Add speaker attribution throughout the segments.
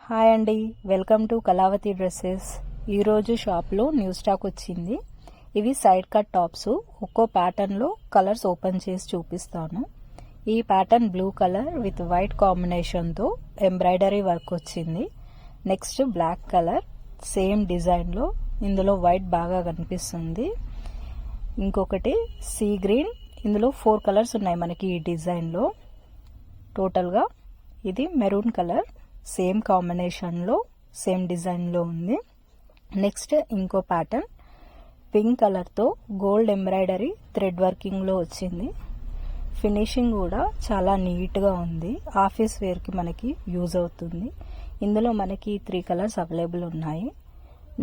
Speaker 1: Hi అండి, welcome to Kalavathi dresses. ఈరోజు షాప్లో న్యూ స్టాక్ వచ్చింది. ఇవి సైడ్ కట్ టాప్స్. ఒక్కో ప్యాటర్న్లో కలర్స్ ఓపెన్ చేసి చూపిస్తాను. ఈ pattern blue colour with white కాంబినేషన్తో ఎంబ్రాయిడరీ వర్క్ వచ్చింది. నెక్స్ట్ బ్లాక్ కలర్ సేమ్ డిజైన్లో, ఇందులో వైట్ బాగా కనిపిస్తుంది. ఇంకొకటి సీ గ్రీన్, ఇందులో 4 కలర్స్ ఉన్నాయి మనకి ఈ డిజైన్లో. టోటల్గా ఇది మెరూన్ కలర్, సేమ్ కాంబినేషన్లో సేమ్ డిజైన్లో ఉంది. నెక్స్ట్ ఇంకో ప్యాటర్న్ పింక్ కలర్తో గోల్డ్ ఎంబ్రాయిడరీ థ్రెడ్ వర్కింగ్లో వచ్చింది. ఫినిషింగ్ కూడా చాలా నీట్గా ఉంది. ఆఫీస్ వేర్కి మనకి యూజ్ అవుతుంది. ఇందులో మనకి 3 కలర్స్ అవైలబుల్ ఉన్నాయి.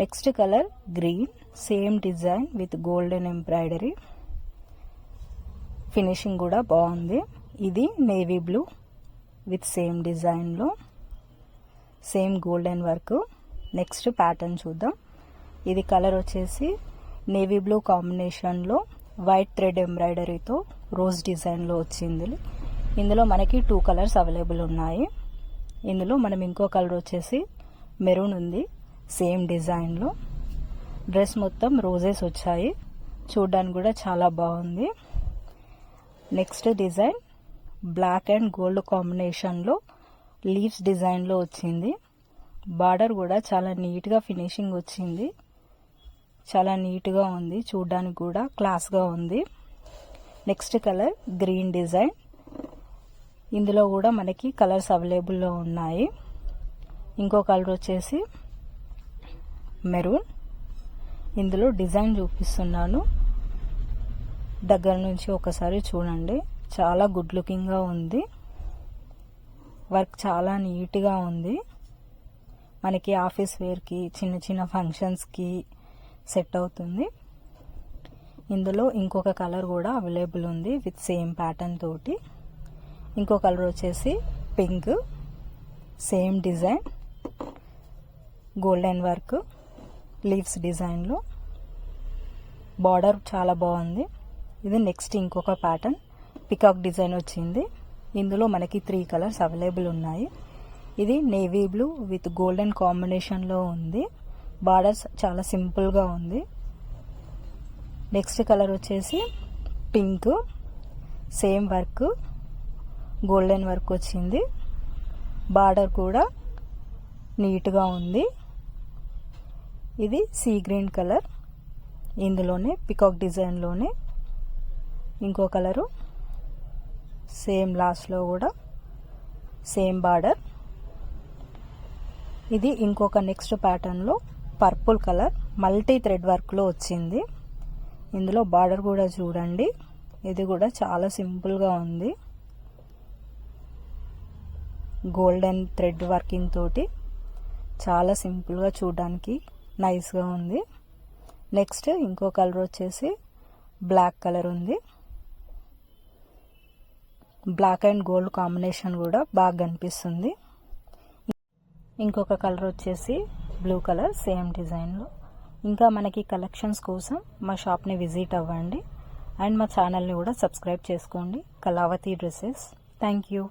Speaker 1: Next colour green, same design with golden embroidery. Finishing కూడా బాగుంది. ఇది నేవీ బ్లూ విత్ సేమ్ డిజైన్లో same golden work. Next pattern చూద్దాం. ఇది కలర్ వచ్చేసి నేవీ బ్లూ కాంబినేషన్లో వైట్ థ్రెడ్ ఎంబ్రాయిడరీతో రోజ్ డిజైన్లో వచ్చింది. ఇందులో మనకి 2 కలర్స్ అవైలబుల్ ఉన్నాయి. ఇందులో మనం ఇంకో కలర్ వచ్చేసి మెరూన్ ఉంది, సేమ్ డిజైన్లో. డ్రెస్ మొత్తం రోజెస్ వచ్చాయి, చూడడానికి కూడా చాలా బాగుంది. Next design black and gold కాంబినేషన్లో లీవ్స్ డిజైన్లో వచ్చింది. బార్డర్ కూడా చాలా నీట్గా ఫినిషింగ్ వచ్చింది. చాలా నీట్గా ఉంది, చూడడానికి కూడా క్లాస్గా ఉంది. Next colour green design. ఇందులో కూడా మనకి కలర్స్ అవైలబుల్లో ఉన్నాయి. ఇంకో కలర్ వచ్చేసి మెరూన్. ఇందులో డిజైన్ చూపిస్తున్నాను, దగ్గర నుంచి ఒకసారి చూడండి. చాలా గుడ్ లుకింగ్గా ఉంది. వర్క్ చాలా నీట్గా ఉంది. మనకి ఆఫీస్ వేర్కి, చిన్న చిన్న ఫంక్షన్స్కి సెట్ అవుతుంది. ఇందులో ఇంకొక కలర్ కూడా అవైలబుల్ ఉంది విత్ సేమ్ ప్యాటర్న్ తోటి. ఇంకో కలర్ వచ్చేసి pink, same design, golden work, leaves డిజైన్లో. బార్డర్ చాలా బాగుంది. ఇది నెక్స్ట్ ఇంకొక ప్యాటర్న్ పికాక్ డిజైన్ వచ్చింది. ఇందులో మనకి 3 కలర్స్ అవైలబుల్ ఉన్నాయి. ఇది నేవీ బ్లూ విత్ గోల్డెన్ కాంబినేషన్లో ఉంది. బార్డర్స్ చాలా సింపుల్గా ఉంది. నెక్స్ట్ కలర్ వచ్చేసి pink, same work, golden work వచ్చింది. బార్డర్ కూడా నీట్గా ఉంది. ఇది సీ గ్రీన్ కలర్, ఇందులోనే పికాక్ డిజైన్లోనే ఇంకో కలరు, సేమ్ లాస్ట్లో కూడా సేమ్ బార్డర్. ఇది ఇంకొక నెక్స్ట్ ప్యాటర్న్లో పర్పుల్ కలర్ మల్టీ థ్రెడ్ వర్క్లో వచ్చింది. ఇందులో బార్డర్ కూడా చూడండి, ఇది కూడా చాలా సింపుల్గా ఉంది. గోల్డెన్ థ్రెడ్ వర్కింగ్ తోటి చాలా సింపుల్గా, చూడడానికి నైస్గా ఉంది. నెక్స్ట్ ఇంకో కలర్ వచ్చేసి బ్లాక్ కలర్ ఉంది. బ్లాక్ అండ్ గోల్డ్ కాంబినేషన్ కూడా బాగా కనిపిస్తుంది. ఇంకొక కలర్ వచ్చేసి బ్లూ కలర్, సేమ్ డిజైన్లో. ఇంకా మనకి కలెక్షన్స్ కోసం మా షాప్ని విజిట్ అవ్వండి అండ్ మా ఛానల్ని కూడా సబ్స్క్రైబ్ చేసుకోండి, కళావతి డ్రెస్సెస్. Thank you.